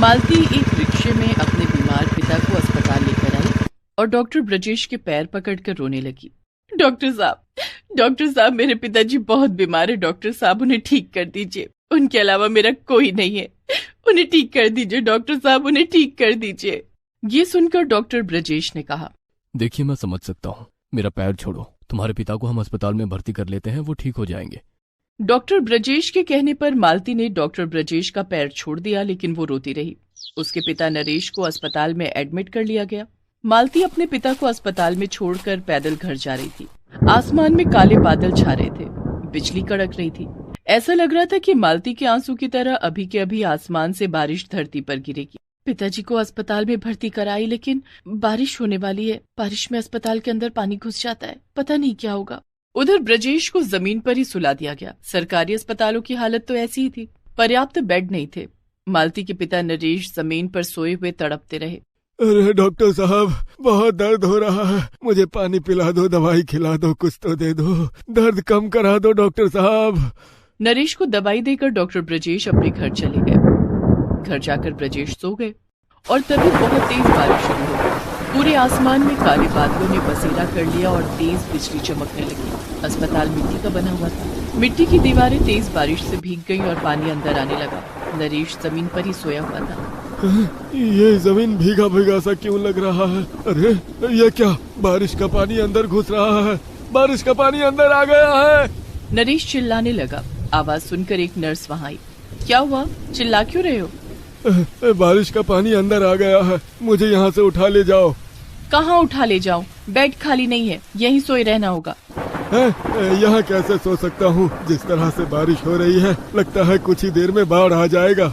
मालती एक रिक्शे में अपने बीमार पिता को अस्पताल लेकर आई और डॉक्टर ब्रजेश के पैर पकड़कर रोने लगी। डॉक्टर साहब, मेरे पिताजी बहुत बीमार है। डॉक्टर साहब, उन्हें ठीक कर दीजिए। उनके अलावा मेरा कोई नहीं है। उन्हें ठीक कर दीजिए डॉक्टर साहब, उन्हें ठीक कर दीजिए। ये सुनकर डॉक्टर ब्रजेश ने कहा, देखिए मैं समझ सकता हूँ, मेरा पैर छोड़ो, तुम्हारे पिता को हम अस्पताल में भर्ती कर लेते हैं, वो ठीक हो जाएंगे। डॉक्टर ब्रजेश के कहने पर मालती ने डॉक्टर ब्रजेश का पैर छोड़ दिया, लेकिन वो रोती रही। उसके पिता नरेश को अस्पताल में एडमिट कर लिया गया। मालती अपने पिता को अस्पताल में छोड़कर पैदल घर जा रही थी। आसमान में काले बादल छा रहे थे, बिजली कड़क रही थी। ऐसा लग रहा था कि मालती के आंसू की तरह अभी के अभी आसमान से बारिश धरती पर गिरेगी। पिताजी को अस्पताल में भर्ती कराई, लेकिन बारिश होने वाली है। बारिश में अस्पताल के अंदर पानी घुस जाता है, पता नहीं क्या होगा। उधर ब्रजेश को जमीन पर ही सुला दिया गया। सरकारी अस्पतालों की हालत तो ऐसी ही थी, पर्याप्त बेड नहीं थे। मालती के पिता नरेश जमीन पर सोए हुए तड़पते रहे। अरे डॉक्टर साहब, बहुत दर्द हो रहा है, मुझे पानी पिला दो, दवाई खिला दो, कुछ तो दे दो, दर्द कम करा दो डॉक्टर साहब। नरेश को दवाई देकर डॉक्टर ब्रजेश अपने घर चले गए। घर जाकर ब्रजेश सो गए और तभी बहुत तेज बारिश शुरू हो गई। पूरे आसमान में काले बादलों ने बसेरा कर लिया और तेज बिजली चमकने लगी। अस्पताल मिट्टी का बना हुआ था। मिट्टी की दीवारें तेज बारिश से भीग गईं और पानी अंदर आने लगा। नरेश जमीन पर ही सोया हुआ था। ये जमीन भीगा भीगा सा क्यों लग रहा है? अरे ये क्या, बारिश का पानी अंदर घुस रहा है, बारिश का पानी अंदर आ गया है। नरेश चिल्लाने लगा। आवाज सुनकर एक नर्स वहाँ आई। क्या हुआ, चिल्ला क्यों रहे हो? बारिश का पानी अंदर आ गया है, मुझे यहाँ से उठा ले जाओ। कहाँ उठा ले जाऊं? बेड खाली नहीं है, यहीं सोए रहना होगा। यहाँ कैसे सो सकता हूँ? जिस तरह से बारिश हो रही है, लगता है कुछ ही देर में बाढ़ आ जाएगा।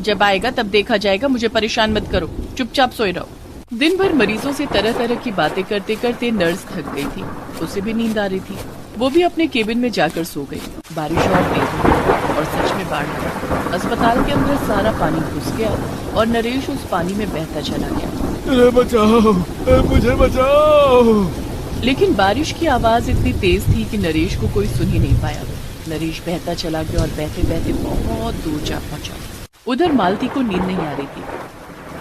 जब आएगा तब देखा जाएगा, मुझे परेशान मत करो, चुपचाप सोए रहो। दिन भर मरीजों से तरह तरह की बातें करते करते नर्स थक गई थी। उसे भी नींद आ रही थी। वो भी अपने केबिन में जाकर सो गई। बारिश और तेज हो गई और सच में बाढ़ लगा। अस्पताल के अंदर सारा पानी घुस गया और नरेश उस पानी में बहता चला गया। अरे बचाओ, मुझे बचाओ। लेकिन बारिश की आवाज इतनी तेज थी कि नरेश को कोई सुन ही नहीं पाया। नरेश बहता चला गया और बहते बहते बहुत दूर जा पहुंचा। उधर मालती को नींद नहीं आ रही थी।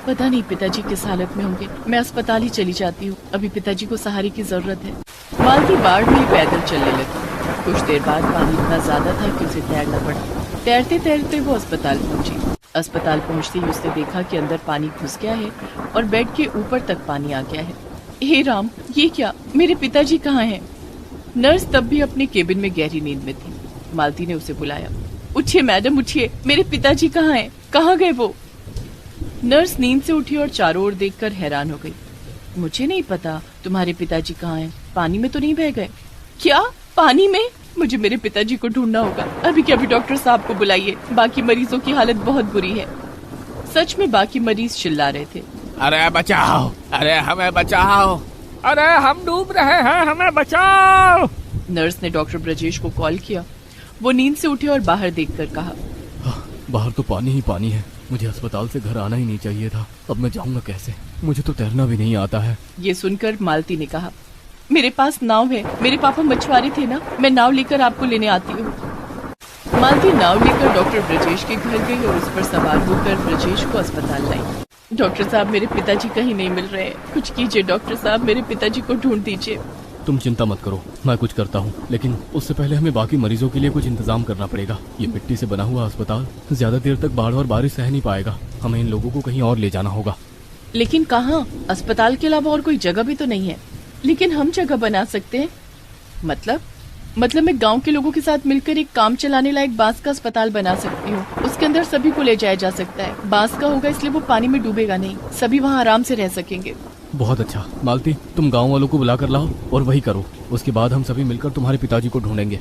पता नहीं पिताजी किस हालत में होंगे, मैं अस्पताल ही चली जाती हूँ, अभी पिताजी को सहारे की जरूरत है। मालती बाढ़ में पैदल चलने लगी। कुछ देर बाद पानी इतना ज्यादा था कि उसे तैरना पड़ा। तैरते तैरते वो अस्पताल पहुंची। अस्पताल पहुंचते ही उसने देखा कि अंदर पानी घुस गया है और बेड के ऊपर तक पानी आ गया है। हे राम, ये क्या, मेरे पिताजी कहाँ हैं? नर्स तब भी अपने केबिन में गहरी नींद में थी। मालती ने उसे बुलाया। उठिए मैडम, उठिए, मेरे पिताजी कहाँ हैं? कहाँ गए वो? नर्स नींद से उठी और चारों ओर देखकर हैरान हो गई। मुझे नहीं पता तुम्हारे पिताजी कहाँ हैं, पानी में तो नहीं बह गए? क्या, पानी में? मुझे मेरे पिताजी को ढूंढना होगा। अभी के अभी डॉक्टर साहब को बुलाइए, बाकी मरीजों की हालत बहुत बुरी है। सच में बाकी मरीज चिल्ला रहे थे, अरे बचाओ, अरे हमें बचाओ, अरे हम डूब रहे हैं, हमें बचाओ। नर्स ने डॉक्टर ब्रजेश को कॉल किया। वो नींद से उठे और बाहर देखकर कहा, बाहर तो पानी ही पानी है, मुझे अस्पताल से घर आना ही नहीं चाहिए था। अब मैं जाऊंगा कैसे? मुझे तो तैरना भी नहीं आता है। ये सुनकर मालती ने कहा, मेरे पास नाव है, मेरे पापा मछुआरे थे ना, मैं नाव लेकर आपको लेने आती हूँ। मालती नाव लेकर डॉक्टर ब्रजेश के घर गई और उस पर सवार होकर ब्रजेश को अस्पताल लाई। डॉक्टर साहब, मेरे पिताजी कहीं नहीं मिल रहे हैं, कुछ कीजिए डॉक्टर साहब, मेरे पिताजी को ढूंढ दीजिए। तुम चिंता मत करो, मैं कुछ करता हूँ, लेकिन उससे पहले हमें बाकी मरीजों के लिए कुछ इंतजाम करना पड़ेगा। ये मिट्टी से बना हुआ अस्पताल ज्यादा देर तक बाढ़ और बारिश सह नहीं पाएगा। हमें इन लोगों को कहीं और ले जाना होगा। लेकिन कहाँ? अस्पताल के अलावा और कोई जगह भी तो नहीं है। लेकिन हम जगह बना सकते हैं। मतलब मैं गांव के लोगों के साथ मिलकर एक काम चलाने लायक बांस का अस्पताल बना सकती हूँ। उसके अंदर सभी को ले जाया जा सकता है। बांस का होगा इसलिए वो पानी में डूबेगा नहीं, सभी वहाँ आराम से रह सकेंगे। बहुत अच्छा मालती, तुम गांव वालों को बुला कर लाओ और वही करो। उसके बाद हम सभी मिलकर तुम्हारे पिताजी को ढूंढेंगे।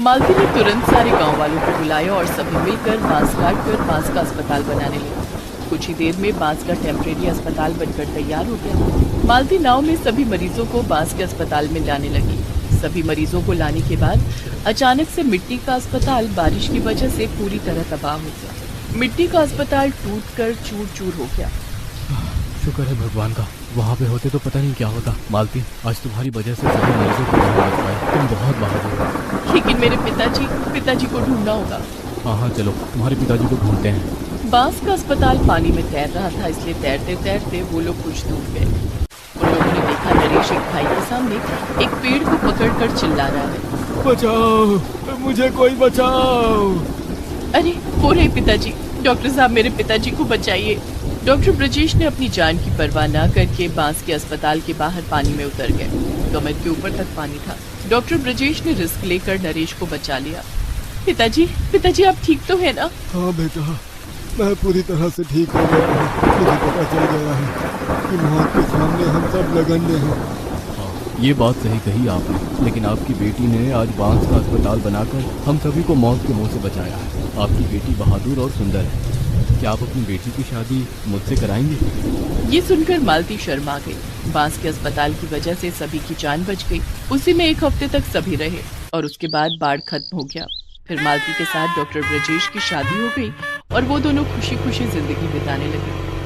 मालती ने तुरंत सारे गाँव वालों को बुलाया और सभी मिलकर बांस काट कर बांस का अस्पताल बनाने लगे। कुछ ही देर में बांस का टेम्परेरी अस्पताल बनकर तैयार हो गया। मालती नाव में सभी मरीजों को बांस के अस्पताल में लाने लगी। सभी मरीजों को लाने के बाद अचानक से मिट्टी का अस्पताल बारिश की वजह से पूरी तरह तबाह हो गया। मिट्टी का अस्पताल टूटकर चूर-चूर हो गया। शुक्र है भगवान का, वहाँ पे होते तो पता नहीं क्या होता। मालती, आज तुम्हारी वजह से सभी मरीजों को जान बच पाए, तुम बहुत बहादुर हो। लेकिन मेरे पिताजी को ढूंढना होगा। हाँ, चलो तुम्हारे पिताजी को ढूंढते हैं। बांस का अस्पताल पानी में तैर रहा था, इसलिए तैरते तैरते वो लोग कुछ दूर गए। उन लोगों ने देखा नरेश एक भाई के सामने एक पेड़ को पकड़कर चिल्ला रहा है, बचाओ, मुझे कोई बचाओ। अरे वो रहे पिताजी, डॉक्टर साहब मेरे पिताजी को बचाइए। डॉक्टर ब्रजेश ने अपनी जान की परवाह न करके बांस के अस्पताल के बाहर पानी में उतर गए। कमर के ऊपर तक पानी था। डॉक्टर ब्रजेश ने रिस्क लेकर नरेश को बचा लिया। पिताजी आप ठीक तो है ना? हाँ बेटा, मैं पूरी तरह से ठीक हो गया हूँ। मुझे पता चल गया है कि मौत के सामने हम सब लगन्य हैं। हाँ, ये बात सही कही आपने, लेकिन आपकी बेटी ने आज बांस का अस्पताल बनाकर हम सभी को मौत के मुंह से बचाया है। आपकी बेटी बहादुर और सुंदर है। क्या आप अपनी बेटी की शादी मुझसे कराएंगे? ये सुनकर मालती शर्मा गई। बांस के अस्पताल की वजह से सभी की जान बच गई। उसी में एक हफ्ते तक सभी रहे और उसके बाद बाढ़ खत्म हो गया। फिर मालती के साथ डॉक्टर ब्रजेश की शादी हो गई और वो दोनों खुशी खुशी जिंदगी बिताने लगे।